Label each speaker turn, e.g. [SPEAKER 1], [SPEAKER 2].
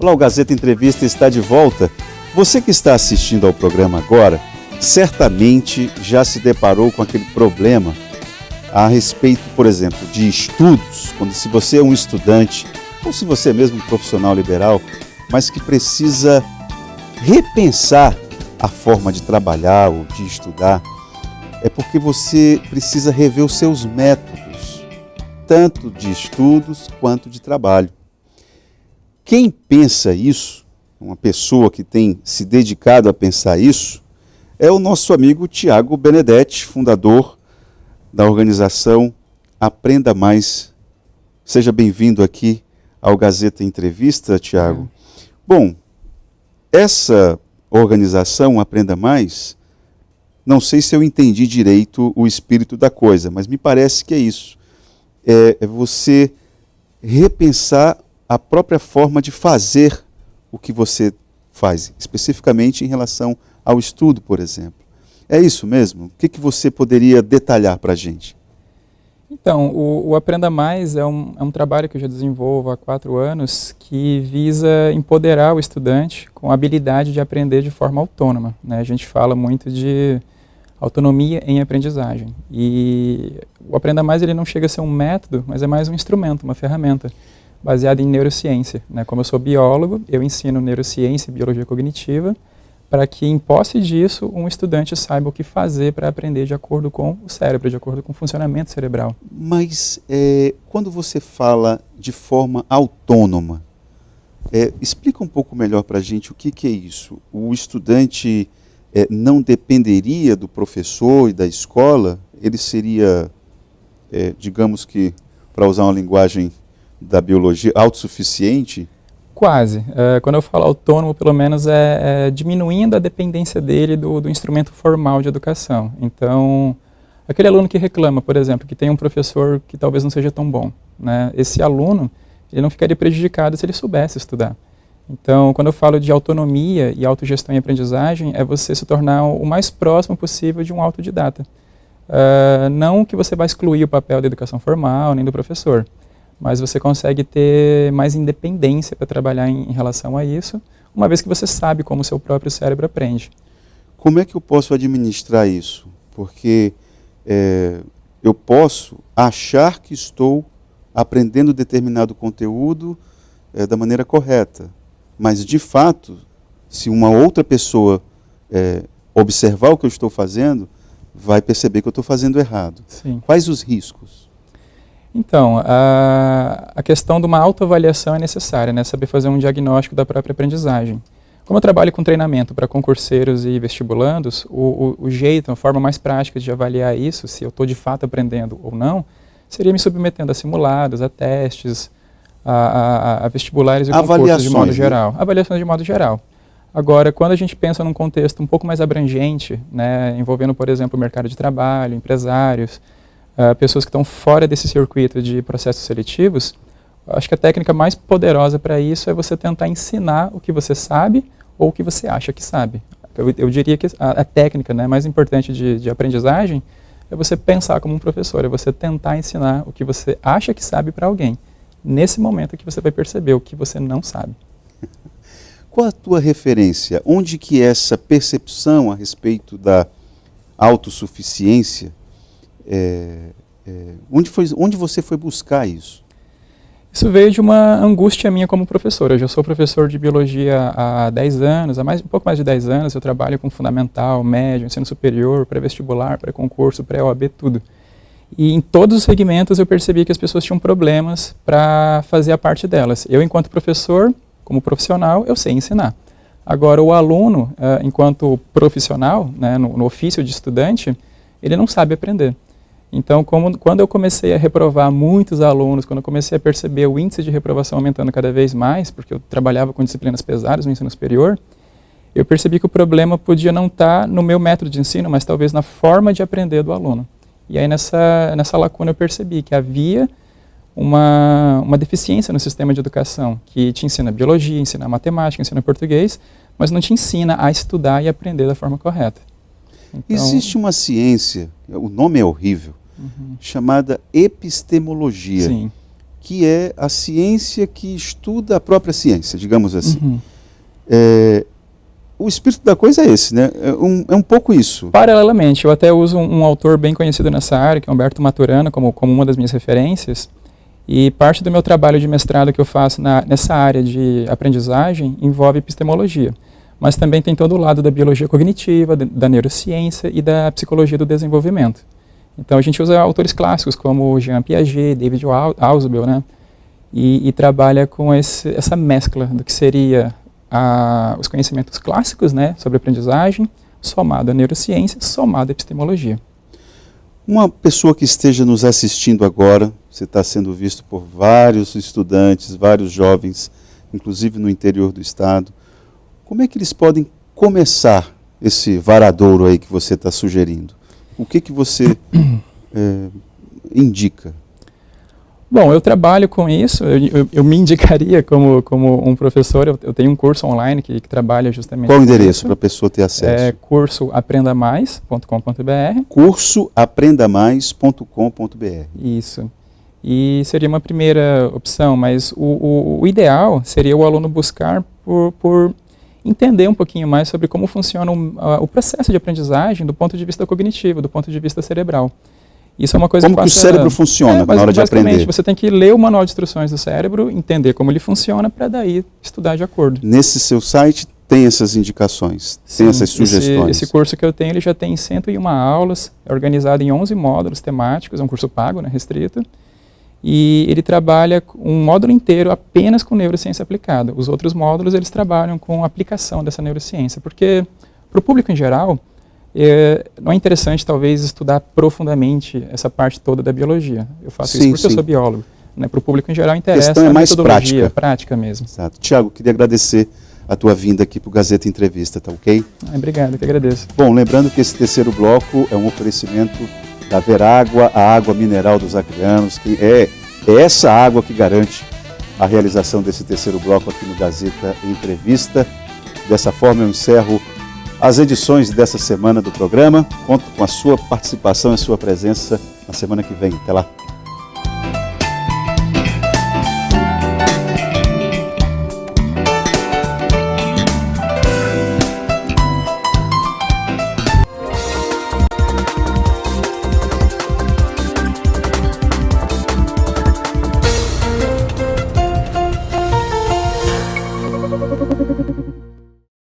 [SPEAKER 1] Olá, o Gazeta Entrevista está de volta. Você que está assistindo ao programa agora, certamente já se deparou com aquele problema a respeito, por exemplo, de estudos, quando se você é um estudante, ou se você é mesmo um profissional liberal, mas que precisa repensar a forma de trabalhar ou de estudar, é porque você precisa rever os seus métodos, tanto de estudos quanto de trabalho. Quem pensa isso, uma pessoa que tem se dedicado a pensar isso, é o nosso amigo Tiago Benedetti, fundador da organização Aprenda Mais. Seja bem-vindo aqui ao Gazeta Entrevista, Tiago. Bom, essa organização Aprenda Mais, não sei se eu entendi direito o espírito da coisa, mas me parece que é isso. É você repensar a própria forma de fazer o que você faz, especificamente em relação ao estudo, por exemplo. É isso mesmo? O que você poderia detalhar para a gente?
[SPEAKER 2] Então, o Aprenda Mais é um trabalho que eu já desenvolvo há 4 anos que visa empoderar o estudante com a habilidade de aprender de forma autônoma, né? A gente fala muito de autonomia em aprendizagem. E o Aprenda Mais ele não chega a ser um método, mas é mais um instrumento, uma ferramenta baseada em neurociência, né? Como eu sou biólogo, eu ensino neurociência e biologia cognitiva para que, em posse disso, um estudante saiba o que fazer para aprender de acordo com o cérebro, de acordo com o funcionamento cerebral.
[SPEAKER 1] Mas quando você fala de forma autônoma, explica um pouco melhor para a gente o que é isso. O estudante não dependeria do professor e da escola? Ele seria, digamos que, para usar uma linguagem da biologia, autossuficiente?
[SPEAKER 2] Quase. Quando eu falo autônomo, pelo menos é diminuindo a dependência dele do instrumento formal de educação. Então, aquele aluno que reclama, por exemplo, que tem um professor que talvez não seja tão bom, né? Esse aluno, ele não ficaria prejudicado se ele soubesse estudar. Então, quando eu falo de autonomia e autogestão em aprendizagem, é você se tornar o mais próximo possível de um autodidata. Não que você vai excluir o papel da educação formal, nem do professor, mas você consegue ter mais independência para trabalhar em relação a isso, uma vez que você sabe como o seu próprio cérebro aprende.
[SPEAKER 1] Como é que eu posso administrar isso? Porque eu posso achar que estou aprendendo determinado conteúdo da maneira correta, mas de fato, se uma outra pessoa observar o que eu estou fazendo, vai perceber que eu estou fazendo errado.
[SPEAKER 2] Sim.
[SPEAKER 1] Quais os riscos?
[SPEAKER 2] Então, a questão de uma autoavaliação é necessária, né? Saber fazer um diagnóstico da própria aprendizagem. Como eu trabalho com treinamento para concurseiros e vestibulandos, o jeito, a forma mais prática de avaliar isso, se eu estou de fato aprendendo ou não, seria me submetendo a simulados, a testes, a vestibulares e concursos de modo geral. Avaliações de modo geral. Agora, quando a gente pensa num contexto um pouco mais abrangente, né, envolvendo, por exemplo, o mercado de trabalho, empresários, pessoas que estão fora desse circuito de processos seletivos, acho que a técnica mais poderosa para isso é você tentar ensinar o que você sabe ou o que você acha que sabe. Eu diria que a técnica, né, mais importante de aprendizagem é você pensar como um professor, é você tentar ensinar o que você acha que sabe para alguém. Nesse momento é que você vai perceber o que você não sabe.
[SPEAKER 1] Qual a tua referência? Onde que essa percepção a respeito da autossuficiência, onde você foi buscar isso?
[SPEAKER 2] Isso veio de uma angústia minha como professor. Eu já sou professor de biologia há 10 anos, um pouco mais de 10 anos. Eu trabalho com fundamental, médio, ensino superior, pré-vestibular, pré-concurso, pré-OAB, tudo. E em todos os segmentos eu percebi que as pessoas tinham problemas para fazer a parte delas. Eu, enquanto professor, como profissional, eu sei ensinar. Agora, o aluno, enquanto profissional, né, no ofício de estudante, ele não sabe aprender. Então, quando eu comecei a reprovar muitos alunos, quando eu comecei a perceber o índice de reprovação aumentando cada vez mais, porque eu trabalhava com disciplinas pesadas no ensino superior, eu percebi que o problema podia não estar no meu método de ensino, mas talvez na forma de aprender do aluno. E aí, nessa lacuna, eu percebi que havia uma deficiência no sistema de educação, que te ensina biologia, ensina matemática, ensina português, mas não te ensina a estudar e aprender da forma correta. Então,
[SPEAKER 1] existe uma ciência, o nome é horrível, chamada epistemologia.
[SPEAKER 2] Sim.
[SPEAKER 1] que é a ciência que estuda a própria ciência, digamos assim.
[SPEAKER 2] Uhum.
[SPEAKER 1] O espírito da coisa é esse, né? É um pouco isso.
[SPEAKER 2] Paralelamente, eu até uso um autor bem conhecido nessa área, que é Humberto Maturana, como uma das minhas referências. E parte do meu trabalho de mestrado que eu faço nessa área de aprendizagem envolve epistemologia. Mas também tem todo o lado da biologia cognitiva, da neurociência e da psicologia do desenvolvimento. Então a gente usa autores clássicos como Jean Piaget, David Ausubel, né? E trabalha com essa mescla do que seria os conhecimentos clássicos, né, sobre aprendizagem, somado à neurociência, somado à epistemologia.
[SPEAKER 1] Uma pessoa que esteja nos assistindo agora, você está sendo visto por vários estudantes, vários jovens, inclusive no interior do estado, como é que eles podem começar esse varadouro aí que você está sugerindo? O que você indica?
[SPEAKER 2] Bom, eu trabalho com isso, eu me indicaria como um professor, eu tenho um curso online que trabalha justamente
[SPEAKER 1] Qual o endereço para a pessoa ter acesso?
[SPEAKER 2] É cursoaprendamais.com.br.
[SPEAKER 1] Cursoaprendamais.com.br.
[SPEAKER 2] Isso. E seria uma primeira opção, mas o ideal seria o aluno buscar por entender um pouquinho mais sobre como funciona o processo de aprendizagem do ponto de vista cognitivo, do ponto de vista cerebral. Isso é uma coisa
[SPEAKER 1] como que o cérebro funciona na hora de aprender?
[SPEAKER 2] Você tem que ler o manual de instruções do cérebro, entender como ele funciona, para daí estudar de acordo.
[SPEAKER 1] Nesse seu site tem essas indicações, tem essas sugestões?
[SPEAKER 2] Esse curso que eu tenho, ele já tem 101 aulas, é organizado em 11 módulos temáticos, é um curso pago, né, restrito, e ele trabalha um módulo inteiro apenas com neurociência aplicada. Os outros módulos, eles trabalham com a aplicação dessa neurociência, porque para o público em geral, não é interessante, talvez, estudar profundamente essa parte toda da biologia. Eu faço isso porque eu sou biólogo. Né? Para o público em geral, interessa a
[SPEAKER 1] mais
[SPEAKER 2] metodologia, prática mesmo.
[SPEAKER 1] Exato. Tiago, queria agradecer a tua vinda aqui para o Gazeta Entrevista, tá ok?
[SPEAKER 2] Obrigado, eu que agradeço.
[SPEAKER 1] Bom, lembrando que esse terceiro bloco é um oferecimento da Verágua, a água mineral dos acreanos, que é essa água que garante a realização desse terceiro bloco aqui no Gazeta Entrevista. Dessa forma, eu encerro as edições dessa semana do programa. Conto com a sua participação e a sua presença na semana que vem. Até lá.